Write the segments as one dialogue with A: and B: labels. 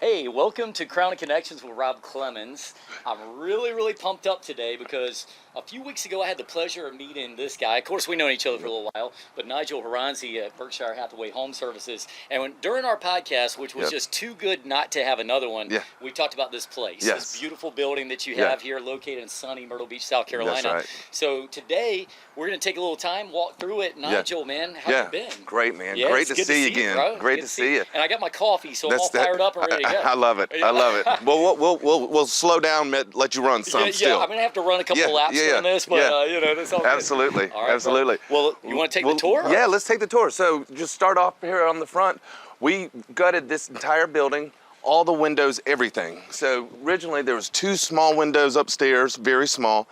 A: Hey, welcome to Crown and Connections with Rob Clemons. I'm really pumped up today because a few weeks ago I had the pleasure of meeting this guy. Of course, we've known each other for a little while, but Nigel Horonzy at Berkshire Hathaway HomeServices. And during our podcast, which was just too good not to have another one, we talked about this place, this beautiful building that you have here located in sunny Myrtle Beach, South Carolina.
B: That's right.
A: So today we're going to take a little time, walk through it. Nigel, man, how you been?
B: Great, man.
A: Yeah,
B: Great to see you again.
A: Bro.
B: Great to see you.
A: And I got my coffee, so I'm all fired up and ready to go.
B: I love it. I love it. Well, we'll slow down, let you run some still.
A: I'm gonna have to run a couple laps on this, but you know, that's all good.
B: Absolutely,
A: All right,
B: absolutely.
A: Well, you want to take the tour?
B: Yeah, let's take the tour. So just start off here on the front. We gutted this entire building, all the windows, everything. So originally there was 2 small windows upstairs, very small,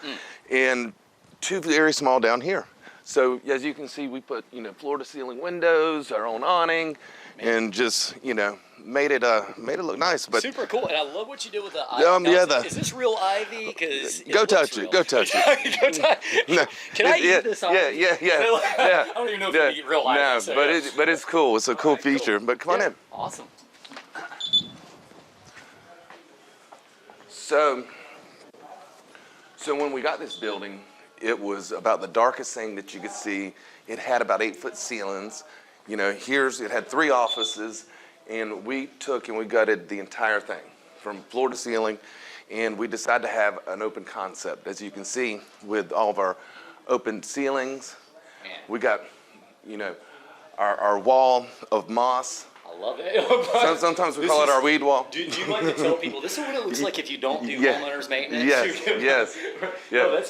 B: and 2 very small down here. So as you can see, we put floor to ceiling windows, our own awning, and just made it look nice. But
A: super cool, and I love what you did with the ivy. Is this real ivy? Because
B: go touch it. Go touch it.
A: Go touch.
B: No,
A: can I eat this ivy?
B: Yeah.
A: I don't even know if you can eat real ivy.
B: No,
A: So
B: but it's cool. It's a cool feature. But come on in.
A: Awesome.
B: So when we got this building, it was about the darkest thing that you could see. It had about 8-foot ceilings. It had 3 offices, and we took and we gutted the entire thing from floor to ceiling, and we decided to have an open concept. As you can see, with all of our open ceilings, we got, our wall of moss.
A: I love it.
B: Sometimes we call it our weed wall.
A: Do you like to tell people this is what it looks like if you don't do homeowners maintenance?
B: Yes.
A: No,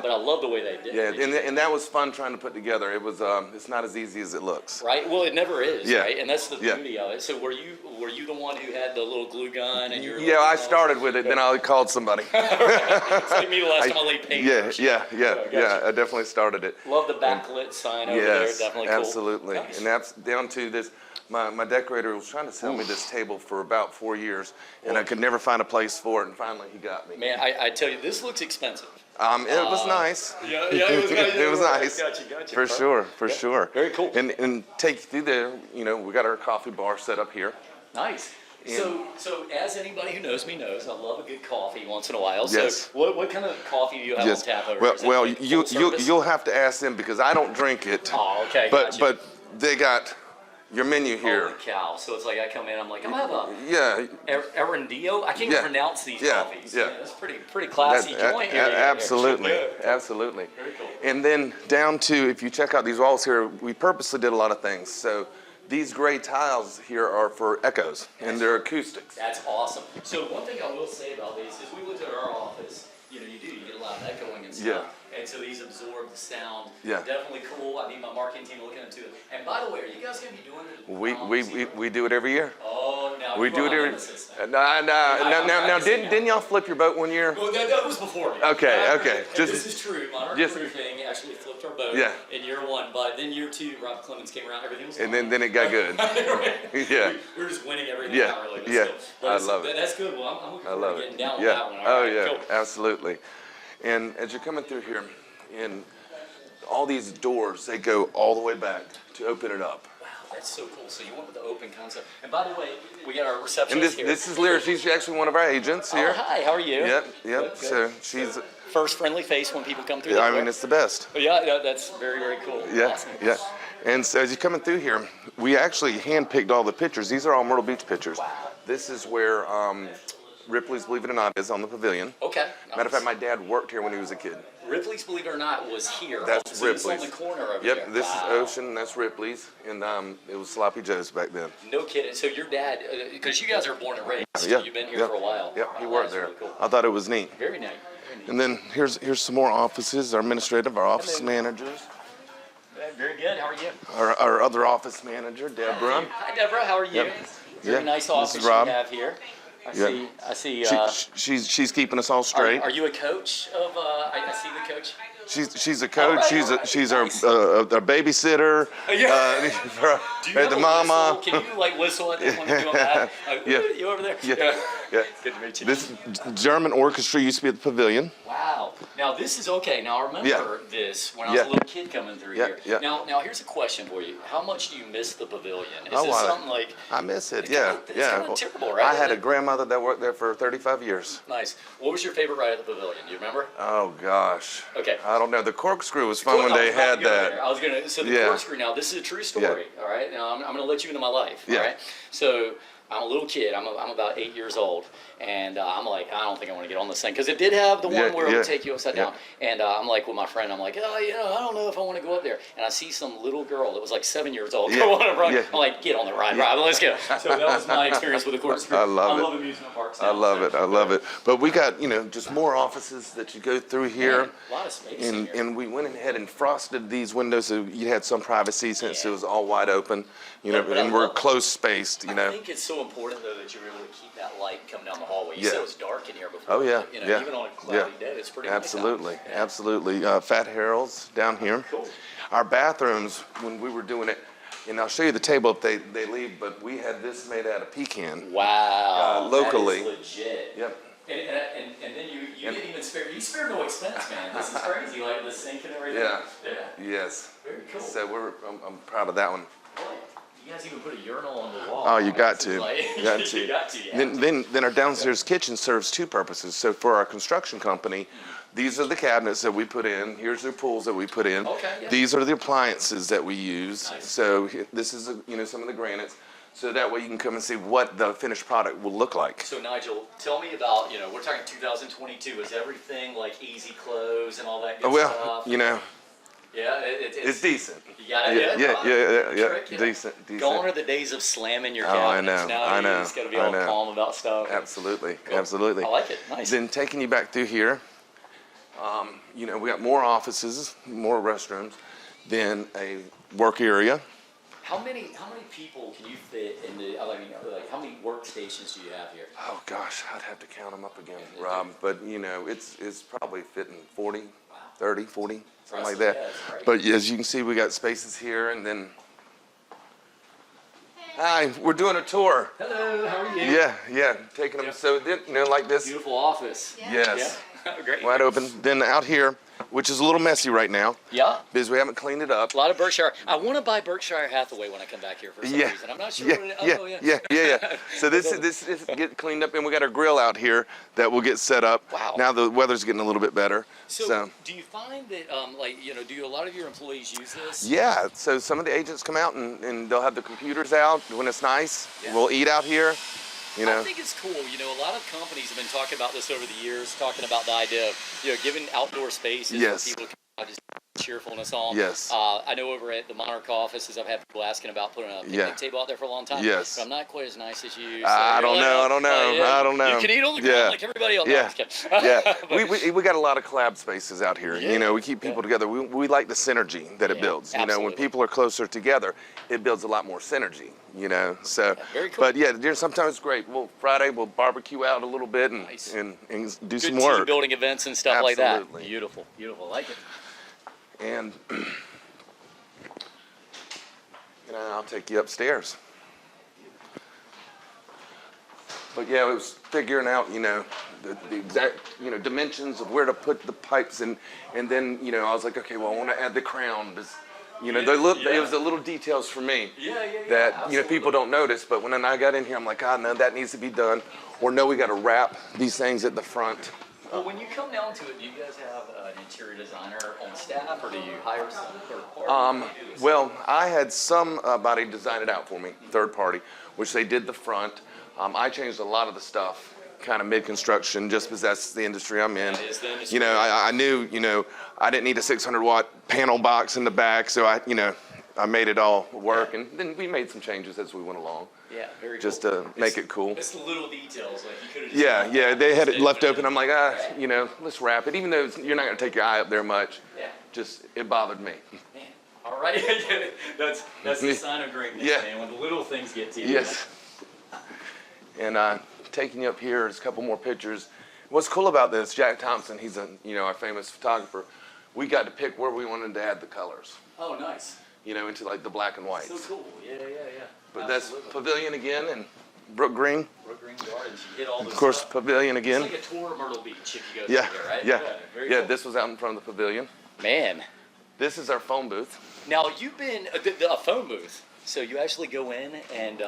A: but I love the way they did it.
B: Yeah, and that was fun trying to put together. It was it's not as easy as it looks.
A: Right. Well, it never is. Yeah. Right. And that's the beauty of it. So were you the one who had the little glue gun and you were?
B: Yeah, I started with it. Then I called somebody.
A: It's like me the last time I laid paint.
B: Yeah. I definitely started it.
A: Love the backlit sign over there. Definitely cool.
B: Absolutely. Nice. And that's down to this. My decorator was trying to sell me this table for about 4 years, and I could never find a place for it, and finally he got me.
A: Man, I tell you, this looks expensive.
B: It was nice.
A: Yeah, it was nice.
B: It was nice.
A: Gotcha.
B: For sure.
A: Very cool.
B: And take you through there, we got our coffee bar set up here.
A: Nice. So as anybody who knows me knows, I love a good coffee once in a while.
B: Yes.
A: So what kind of coffee do you have on tap over?
B: Well, you'll have to ask them because I don't drink it.
A: Oh, okay.
B: But they got your menu here.
A: Holy cow. So it's like I come in, I'm like, I'm going to have a Erendio. I can't even pronounce these coffees. Yeah. That's pretty classy joint here.
B: Absolutely. Very
A: cool.
B: And then down to, if you check out these walls here, we purposely did a lot of things. So these gray tiles here are for echoes, and they're acoustics.
A: That's awesome. So one thing I will say about these is we looked at our office, you get a lot of echoing and stuff.
B: Yeah.
A: And so these absorb the sound.
B: Yeah.
A: Definitely cool. I need my marketing team looking into it. And by the way, are you guys going to be doing it?
B: We do it every year.
A: Oh, now
B: we do it every. Now, didn't y'all flip your boat one year?
A: Well, that was before me.
B: Okay.
A: This is true. Monarch Roofing actually flipped our boat in year 1, but then year 2, Rob Clemons came around. Everything was fine.
B: And then it got good.
A: Yeah. We were just winning everything out really.
B: I love it.
A: That's good. Well, I'm looking forward to getting down with that one.
B: Cool. Absolutely. And as you're coming through here, and all these doors, they go all the way back to open it up.
A: Wow, that's so cool. So you went with the open concept. And by the way, we got our receptionist
B: and
A: here.
B: this is Lyra. She's actually one of our agents here.
A: Oh, hi. How are you?
B: Yep.
A: Good.
B: So she's
A: first friendly face when people come through.
B: I mean, it's the best.
A: Yeah, that's very cool.
B: Yeah,
A: awesome.
B: Yeah. And so as you're coming through here, we actually handpicked all the pictures. These are all Myrtle Beach pictures.
A: Wow.
B: This is where Ripley's, believe it or not, is on the pavilion.
A: Okay.
B: Matter of fact, my dad worked here when he was a kid.
A: Ripley's, believe it or not, was here.
B: That's Ripley's.
A: It's on the corner over there.
B: Yep, this is Ocean, that's Ripley's, and it was Sloppy Joe's back then.
A: No kidding. So your dad, because you guys are born and raised, so you've been here for a while.
B: Yep, he worked there.
A: Really cool.
B: I thought it was neat.
A: Very neat.
B: And then here's some more offices, our administrative, our office managers.
A: Very good. How are you?
B: Our other office manager, Deborah.
A: Hi, Deborah. How are you?
B: Yep.
A: Very nice office you have here. I see.
B: She's keeping us all straight.
A: Are you a coach of? I see the coach.
C: I do
B: She's a coach.
A: All
B: She's
A: nice.
B: our babysitter.
A: Yeah.
B: For
A: Do you have
B: the
A: a
B: mama.
A: whistle? Can you like whistle at them when you're doing that?
B: Yeah.
A: You over there?
B: Yeah. Yeah.
A: Good to meet you.
B: This German orchestra used to be at the pavilion.
A: Wow. Now this is okay. Now I remember this when I was
B: Yeah.
A: a little kid coming through
B: Yeah,
A: here.
B: yeah.
A: Now here's a question for you. How much do you miss the pavilion? Is
B: Oh,
A: this
B: I-
A: something like
B: I miss it.
A: It's
B: Yeah,
A: kinda- it's
B: yeah.
A: kinda terrible, right?
B: I had a grandmother that worked there for 35 years.
A: nice? What was your favorite ride at the pavilion? Do you remember?
B: Oh gosh.
A: Okay.
B: I don't know. The corkscrew was fun when
A: I was
B: they
A: about to
B: had
A: go
B: that.
A: there. I was gonna. So the
B: Yeah.
A: corkscrew. Now this is a true story. All right. Now I'm gonna let you into my life.
B: Yeah.
A: All right. So I'm a little kid. I'm about 8 years old, and I'm like, I don't think I want to get on this thing because it did have the one
B: Yeah,
A: where it
B: yeah,
A: would take you upside
B: yeah.
A: down. And I'm like with my friend, I'm like, oh, I don't know if I want to go up there. And I see some little girl that was like 7 years old
B: Yeah,
A: go on a ride.
B: yeah.
A: I'm like, get on the ride, Rob. Let's go. So that was my experience with the corkscrew.
B: I love it.
A: amusement parks.
B: I
A: now,
B: love
A: so-
B: it. I love it. But we got, just more offices that you go through here.
A: Man, a lot of space in
B: And,
A: here.
B: and we went ahead and frosted these windows so you had some privacy since
A: Yeah.
B: it was all wide open,
A: But I
B: and we're
A: love-
B: close spaced,
A: I think it's so important though that you're able to keep that light come down the hallway. You
B: Yeah.
A: said it was dark in here before.
B: Oh, yeah,
A: but,
B: yeah,
A: even on a cloudy
B: yeah.
A: day, it's pretty nice out.
B: Absolutely,
A: Yeah.
B: absolutely. Fat Harold's down here.
A: Cool.
B: Our bathrooms, when we were doing it, and I'll show you the table if they leave, but we had this made out of pecan.
A: Wow.
B: Locally.
A: That is legit.
B: Yep.
A: And then you didn't even spare. You spared no expense, man. This is crazy. Like the sink and everything.
B: Yeah.
A: Yeah.
B: Yes.
A: Very cool.
B: So I'm proud of that one.
A: Boy, you guys even put a urinal on the wall.
B: Oh, you got
A: This is
B: to.
A: like-
B: You got to.
A: you got to. Yeah.
B: Then our downstairs kitchen serves two purposes. So for our construction company, these are the cabinets that we put in. Here's the pools that we put in.
A: Okay, yeah.
B: These are the appliances that we use.
A: Nice.
B: So this is some of the granites. So that way you can come and see what the finished product will look like.
A: So Nigel, tell me about, we're talking 2022. Is everything like easy clothes and all that good
B: Well,
A: stuff? Yeah,
B: it's decent.
A: You got it.
B: Yeah.
A: Trick,
B: Decent.
A: Gone are the days of slamming your
B: Oh, I
A: cabinets.
B: know,
A: Now
B: I
A: you
B: know,
A: just got to be
B: I
A: all
B: know.
A: calm about stuff.
B: Absolutely,
A: Cool.
B: absolutely.
A: I like it. Nice.
B: Then taking you back through here, we got more offices, more restrooms, then a work area.
A: How many people can you fit in the? I mean, like how many workstations do you have here?
B: Oh gosh, I'd have to count them up again, Rob. But it's probably fitting 40, 30, 40, something like that.
A: Yeah, that's great.
B: But as you can see, we got spaces here, and then. Hi, we're doing a tour.
A: Hello, how are you?
B: Yeah, taking them.
A: Yeah.
B: So then, like this.
A: Beautiful office.
B: Yes.
A: Yeah. Great.
B: Wide open. Then out here, which is a little messy right now
A: Yeah.
B: because we haven't cleaned it up.
A: A lot of Berkshire. I want to buy Berkshire Hathaway when I come back here for some reason. I'm not sure what it is. Oh,
B: Yeah. So this get cleaned up, and we got our grill out here that will get set up.
A: Wow.
B: Now the weather's getting a little bit better.
A: So, do you find that, do a lot of your employees use this?
B: Yeah. So some of the agents come out and they'll have the computers out when it's nice.
A: Yeah.
B: We'll eat out here.
A: I think it's cool. A lot of companies have been talking about this over the years, talking about the idea of, giving outdoor spaces
B: Yes.
A: for people to come out, just cheerfulness on.
B: Yes.
A: I know over at the Monarch offices, I've had people asking about putting a picnic table out there for a long time.
B: Yes.
A: But I'm not quite as nice as you.
B: I don't know.
A: You can eat on the ground like everybody else. No, I'm just kidding.
B: Yeah,
A: But-
B: we got a lot of collab spaces out here.
A: Yeah.
B: We keep people together. We like the synergy that it
A: Yeah,
B: builds. When
A: absolutely.
B: people are closer together, it builds a lot more synergy. So,
A: very cool.
B: but sometimes it's great. Friday we'll barbecue out a little bit and
A: Nice.
B: and do
A: Good
B: some
A: team
B: work.
A: building events and stuff like that.
B: Absolutely.
A: Beautiful. I like it.
B: And I'll take you upstairs. But yeah, it was figuring out, the exact, dimensions of where to put the pipes, and then, I was like, okay, well, I want to add the crown. It was the little details for me that
A: absolutely.
B: people don't notice. But when I got in here, I'm like, no, that needs to be done, or no, we got to wrap these things at the front.
A: Well, when you come down to it, do you guys have an interior designer on staff, or do you hire some third party?
B: Well, I had somebody design it out for me, third party, which they did the front. I changed a lot of the stuff, kind of mid-construction, just because that's the industry I'm in.
A: That is the industry.
B: I knew, I didn't need a 600-watt panel box in the back, so I made it all work, and then we made some changes as we went along.
A: Yeah, very
B: just
A: cool.
B: to make it cool.
A: It's the little details, like you could have just
B: Yeah, they had it left open. I'm like, let's wrap it, even though you're not going to take your eye up there much.
A: Yeah.
B: Just, it bothered me.
A: Man, all right. that's the sign of greatness,
B: Yeah.
A: man, when the little things get to you.
B: Yes. And taking you up here is a couple more pictures. What's cool about this, Jack Thompson, he's our famous photographer. we got to pick where we wanted to add the colors,
A: Oh, nice.
B: you know, into like the black and whites.
A: So cool. Yeah.
B: But
A: Absolutely.
B: that's Pavilion again and Brook Green.
A: Brook Green Gardens. You hit all this
B: Of course,
A: stuff.
B: Pavilion again.
A: It's like a tour of Myrtle Beach if you go
B: Yeah,
A: through there, right?
B: yeah,
A: Very
B: yeah.
A: cool.
B: This was out in front of the Pavilion.
A: Man.
B: This is our phone booth.
A: Now, you've been a phone booth. So you actually go in and...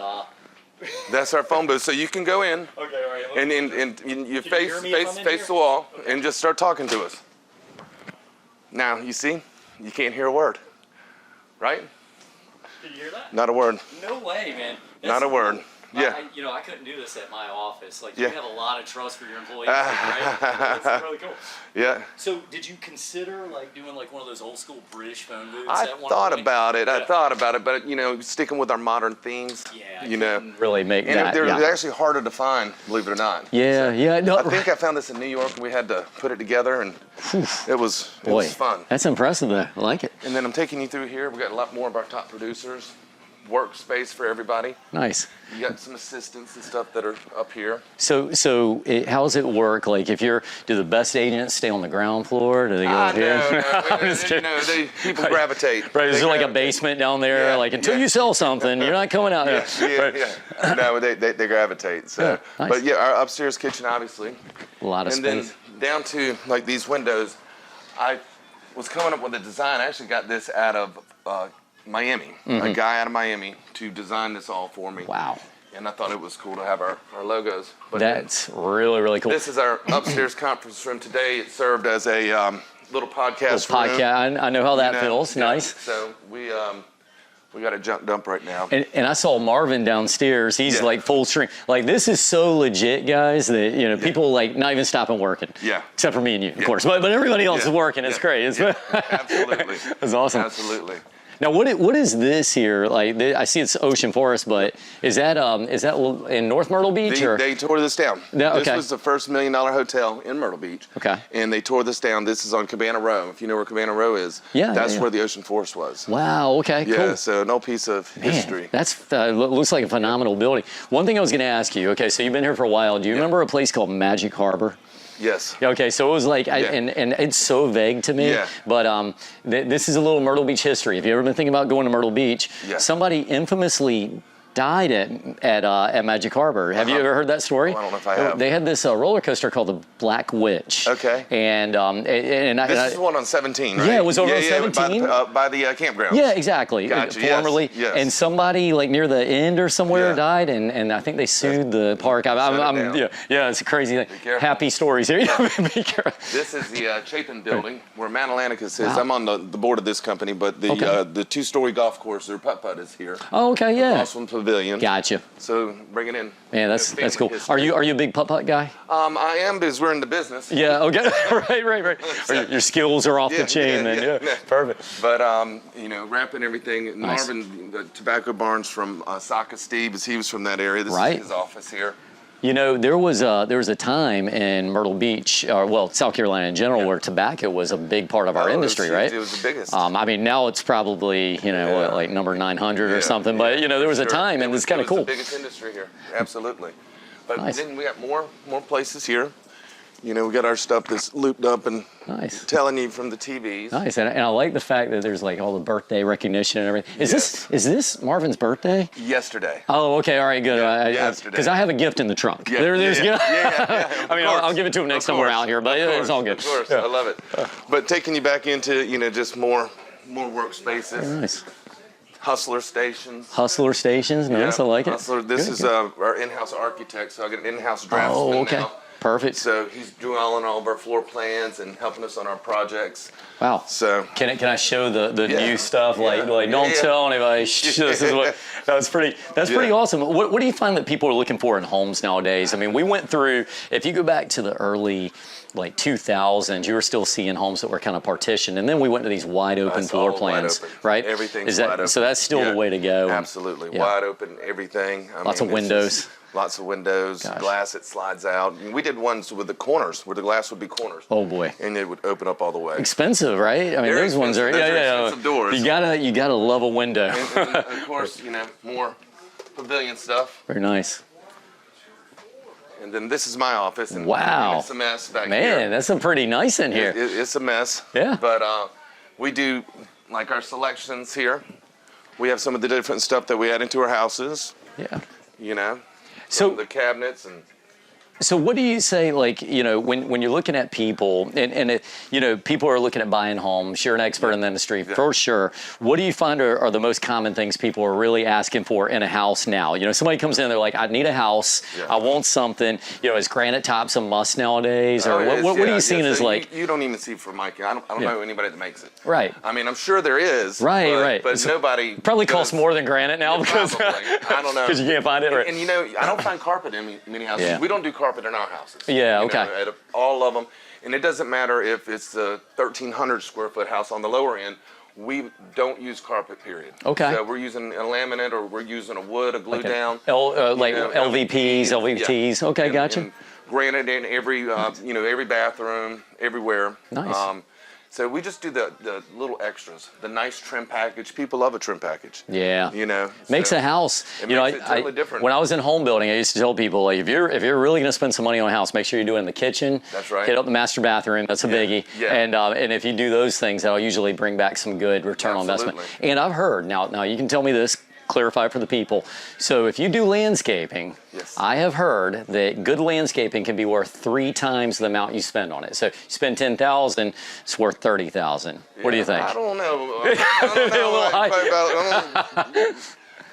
B: That's our phone booth. So you can go in
A: Okay, all right.
B: and you
A: Can
B: face
A: you hear me if I'm in
B: face
A: here?
B: the wall
A: Okay.
B: and just start talking to us. Now you see, you can't hear a word, right?
A: Did you hear that?
B: Not a word.
A: No way, man.
B: Not a word. Yeah.
A: I couldn't do this at my office. Like,
B: Yeah.
A: you have a lot of trust for your employees, right? That's really cool.
B: Yeah.
A: So, did you consider like doing like one of those old school British phone booths?
B: I
A: at one
B: thought
A: point?
B: about it.
A: Yeah.
B: I thought about it, but you know, sticking with our modern themes.
A: Yeah.
B: You know,
A: Really make
B: and
A: that.
B: they're
A: Yeah.
B: actually harder to find, believe it or not.
A: Yeah. No,
B: I think I found this in New York, and we had to put it together, and it was fun.
A: That's impressive, though. I like it.
B: And then I'm taking you through here. We got a lot more of our top producers, workspace for everybody.
A: Nice.
B: You got some assistants and stuff that are up here.
A: So how does it work? Like, do the best agents stay on the ground floor? Do they go up here?
B: People gravitate.
A: Right, is
B: They
A: there like a
B: gravitate.
A: basement down there?
B: Yeah,
A: like, until
B: yeah.
A: you sell something, you're not coming out there.
B: Yeah. No, they gravitate. So,
A: Yeah, nice.
B: But yeah, our upstairs kitchen, obviously.
A: A lot of
B: And
A: space.
B: then down to like these windows, I was coming up with a design. I actually got this out of Miami, a guy out of Miami to design this all for me.
A: Wow.
B: And I thought it was cool to have our logos. But then
A: That's really, really cool.
B: this is our upstairs conference room today. It served as a little podcast room.
A: Podcast. I know how that
B: You know,
A: feels.
B: yeah.
A: Nice.
B: So we got a junk dump right now.
A: And I saw Marvin downstairs. He's
B: Yeah.
A: like full string. Like, this is so legit, guys, that people like not even stopping working.
B: Yeah.
A: Except for me and you, of course. But everybody else is working. It's great. It's
B: Absolutely.
A: It's awesome.
B: Absolutely.
A: Now, what is this here? Like, I see it's Ocean Forest, but is that in North Myrtle Beach?
B: They tore this down.
A: No, okay.
B: This was the first $1 million hotel in Myrtle Beach.
A: Okay.
B: And they tore this down. This is on Cabana Row. If you know where Cabana Row is, that's where the Ocean Forest was.
A: Wow. Okay.
B: Yeah.
A: Cool.
B: So an old piece of history.
A: Man, that's looks like a phenomenal building. One thing I was going to ask you. Okay, so you've been here for a while. Do you remember a place called Magic Harbor?
B: Yes.
A: Okay, so it was like, and it's so vague to me,
B: Yeah.
A: but this is a little Myrtle Beach history. Have you ever been thinking about going to Myrtle Beach?
B: Yeah.
A: Somebody infamously died at Magic Harbor. Have you ever heard that story?
B: Oh, I don't know if I have.
A: They had this roller coaster called the Black Witch.
B: Okay.
A: And
B: This is the one on 17, right?
A: Yeah, it was over on 17.
B: By the campground.
A: Yeah, exactly.
B: Gotcha,
A: Formerly,
B: yes.
A: and somebody like near the end or somewhere
B: Yeah.
A: died, and I think they sued the park.
B: Shut it down.
A: Yeah, it's a crazy thing.
B: careful.
A: Happy stories here. Be careful.
B: This is the Chapin building where Mount Atlanticus is.
A: Wow.
B: I'm on the board of this company, but the two-story golf course, their putt-putt is here.
A: Oh, okay, yeah.
B: Awesome pavilion.
A: Gotcha.
B: So bring it in.
A: Man, that's cool.
B: History.
A: Are you a big putt-putt guy?
B: I am because we're in the business.
A: Yeah. Okay. right. Your skills are off the chain, then. Yeah. Perfect.
B: But wrapping everything.
A: Nice.
B: Marvin, the tobacco barns from Saka Steve, he was from that area. This
A: Right.
B: is his office here.
A: You know, there was a time in Myrtle Beach, South Carolina in general, where tobacco was a big part of our industry, right?
B: It was the biggest.
A: I mean, now it's probably like number 900 or something. But there was a time, and it's kind of cool.
B: It was the biggest industry here. Absolutely. But
A: Nice.
B: then we got more places here. We got our stuff that's looped up and
A: Nice.
B: telling you from the TVs.
A: Nice, and I like the fact that there's like all the birthday recognition and everything.
B: Yes.
A: Is this Marvin's birthday?
B: Yesterday.
A: Oh, okay, all right, good.
B: Yesterday.
A: Because I have a gift in the trunk.
B: Yeah,
A: There's,
B: yeah.
A: I mean, I'll give it to him next time we're out here, but it's all good.
B: Of course, I love it. But taking you back into just more workspaces.
A: Very nice.
B: Hustler stations.
A: Hustler stations, nice, I like it.
B: Hustler. This
A: Good,
B: is
A: good.
B: our in-house architect, so I got an in-house draftsman
A: Oh, okay.
B: now.
A: Perfect.
B: So he's doing all of our floor plans and helping us on our projects.
A: Wow.
B: So
A: Can I show the
B: Yeah.
A: new stuff? Like
B: Yeah.
A: don't
B: Yeah.
A: tell anybody. Shh, this is what. That's pretty awesome. What do you find that people are looking for in homes nowadays? I mean, we went through. If you go back to the early 2000s, you were still seeing homes that were kind of partitioned, and then we went to these wide open
B: That's
A: floor
B: all wide
A: plans,
B: open.
A: right?
B: Everything's wide open.
A: So that's still
B: Yeah.
A: the way to go.
B: Absolutely.
A: Yeah.
B: Wide open, everything.
A: Lots of
B: it's
A: windows.
B: just lots of windows,
A: Gosh.
B: glass that slides out. And we did ones with the corners, where the glass would be corners.
A: Oh boy.
B: And it would open up all the way.
A: Expensive, right? I mean,
B: Very
A: those ones are
B: expensive. Those are expensive doors.
A: You gotta love a window.
B: And of course, more pavilion stuff.
A: Very nice.
B: And then this is my office. And
A: Wow.
B: It's a mess back here.
A: Man, that's a pretty nice in here.
B: It's a mess.
A: Yeah.
B: But we do, like our selections here. We have some of the different stuff that we add into our houses.
A: Yeah.
B: You know,
A: So
B: the cabinets and.
A: So what do you say, like, you know, when you're looking at people, and you know, people are looking at buying homes, you're an expert in the industry, for sure. What do you find are the most common things people are really asking for in a house now? You know, somebody comes in, they're like, I need a house, I want something. You know, is granite tops a must nowadays? Or what are you seeing as like?
B: You don't even see from Mike. I don't know anybody that makes it.
A: Right.
B: I mean, I'm sure there is.
A: Right.
B: But
A: so
B: nobody.
A: Probably costs more than granite now because
B: I don't know.
A: Because you can't find it. Right.
B: And you know, I don't find carpet in many houses.
A: Yeah.
B: We don't do carpet in our houses.
A: Yeah,
B: you
A: okay.
B: know, all of them. And it doesn't matter if it's a 1,300 square foot house on the lower end. We don't use carpet, period.
A: Okay.
B: So we're using a laminate or we're using a wood, a glue down.
A: Like LVPs, LVTs.
B: Yeah.
A: Okay, gotcha.
B: And granite in every, you know, every bathroom, everywhere.
A: Nice.
B: So we just do the little extras, the nice trim package. People love a trim package.
A: Yeah.
B: You know.
A: Makes a house.
B: It makes it totally different.
A: When I was in home building, I used to tell people, like, if you're really going to spend some money on a house, make sure you do it in the kitchen.
B: That's right.
A: Hit up the master bathroom. That's a biggie.
B: Yeah.
A: And if you do those things, that'll usually bring back some good return on investment. And I've heard, now you can tell me this, clarify for the people. So if you do landscaping, I have heard that good landscaping can be worth 3 times the amount you spend on it. So you spend $10,000, it's worth $30,000. What do you think?
B: I don't know. I don't know.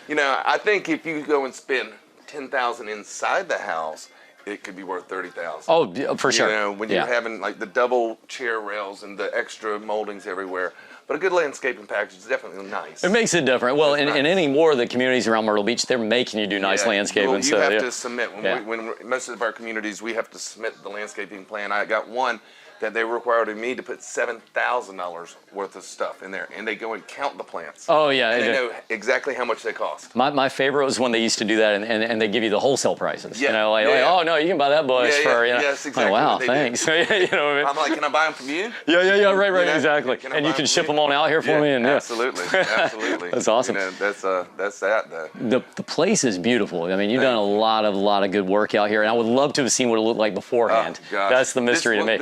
B: You know, I think if you go and spend $10,000 inside the house, it could be worth $30,000.
A: Oh, for sure.
B: You know, when you're having like the double chair rails and the extra moldings everywhere. But a good landscaping package is definitely nice.
A: It makes it different. Well, in any more of the communities around Myrtle Beach, they're making you do nice landscaping.
B: Well, you have
A: to
B: submit. When most of our communities, we have to submit the landscaping plan. I got one that they required me to put $7,000 worth of stuff in there, and they go and count the plants.
A: Oh, yeah.
B: And they know exactly how much they cost.
A: My favorite was when they used to do that, and they give you the wholesale prices.
B: Yeah.
A: You know, like, oh, no, you can buy that bush for, you know.
B: Yes, exactly.
A: Oh, wow, thanks. You know what I mean?
B: I'm like, can I buy them from you?
A: Yeah, right,
B: You know,
A: exactly. And you can ship them on out here for me. And,
B: absolutely.
A: That's awesome.
B: You know, that's that, though.
A: The place is beautiful. I mean, you've done a lot of good work out here, and I would love to have seen what it looked like beforehand.
B: Oh, gosh.
A: That's the mystery to me.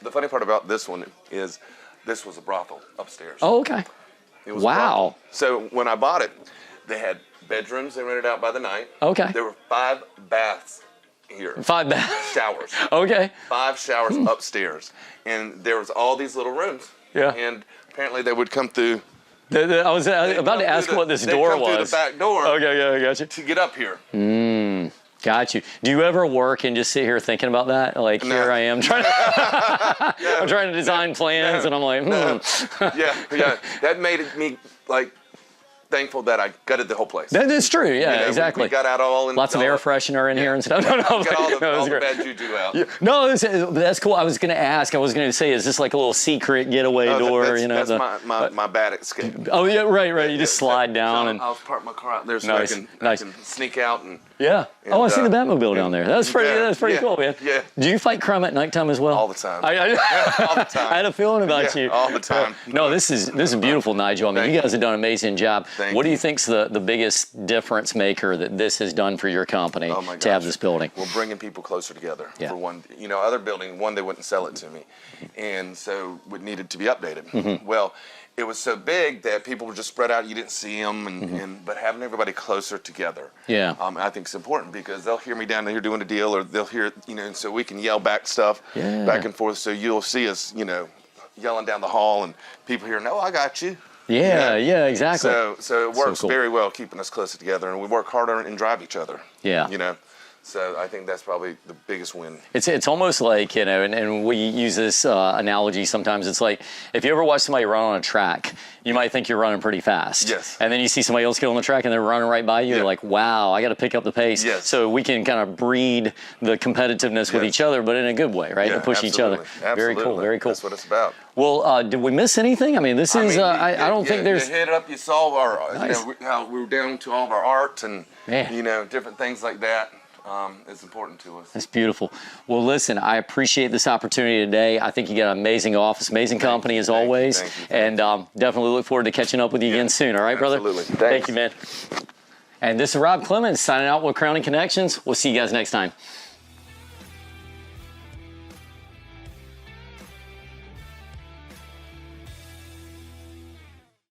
B: The funny part about this one is this was a brothel upstairs.
A: Oh, okay.
B: It was wow. So when I bought it, they had bedrooms they rented out by the night.
A: Okay.
B: There were 5 baths here.
A: 5 baths?
B: Showers.
A: Okay.
B: 5 showers upstairs. And there was all these little rooms.
A: Yeah.
B: And apparently they would come through.
A: I was about to ask what this door was.
B: Through the back door.
A: Okay, yeah, I got you.
B: To get up here.
A: Got you. Do you ever work and just sit here thinking about that? Like, here I am trying to, I'm trying to design plans, and I'm like,
B: Yeah. That made me, like, thankful that I gutted the whole place.
A: That is true, yeah,
B: You know,
A: exactly.
B: We got out all in
A: lots of air freshener in here and stuff. No,
B: got all the bad juju out.
A: Yeah. No, that's cool. I was going to ask. I was going to say, is this like a little secret getaway door?
B: That's my bad escape.
A: Oh yeah, right. You just slide down and
B: I'll park my car out there so I can sneak out and.
A: Yeah. I see the Batmobile down there. That's pretty cool, man.
B: Yeah.
A: Do you fight crime at nighttime as well?
B: All the time.
A: All the time. I had a feeling about you.
B: All the time.
A: No, this is beautiful, Nigel. I mean, you guys have done an amazing job. What do you think's the biggest difference maker that this has done for your company to have this building?
B: Well, bringing people closer together. For one, you know, other building, they wouldn't sell it to me, and so it needed to be updated. Well, it was so big that people were just spread out. You didn't see them, but having everybody closer together, I think is important because they'll hear me down here doing a deal, or they'll hear, you know, and so we can yell back stuff back and forth. So you'll see us, you know, yelling down the hall, and people hear, "No, I got you."
A: Yeah, exactly.
B: So it works very well keeping us closer together, and we work harder and drive each other. Yeah. You know. So I think that's probably the biggest win. It's
A: almost like, you know, and we use this analogy sometimes. It's like if you ever watch somebody run on a track, you might think you're running pretty fast.
B: Yes.
A: And then you see somebody else get on the track and they're running right by you. You're like, wow, I got to pick up the pace.
B: Yes.
A: So we can kind of breed the competitiveness with each other, but in a good way, right?
B: Yeah,
A: to push each other.
B: Absolutely.
A: Very cool.
B: That's what it's about.
A: Well, did we miss anything? I mean, this is, I don't think there's...
B: You hit it up, you saw our, you know, how we were down to all of our art and, you know, different things like that. It's important to us.
A: That's beautiful. Well, listen, I appreciate this opportunity today. I think you got an amazing office, amazing company as always.
B: Thank you.
A: And definitely look forward to catching up with you again soon. All right, brother?
B: Absolutely.
A: Thank you, man. And this is Rob Clemons signing out with Crowning Connections. We'll see you guys next time.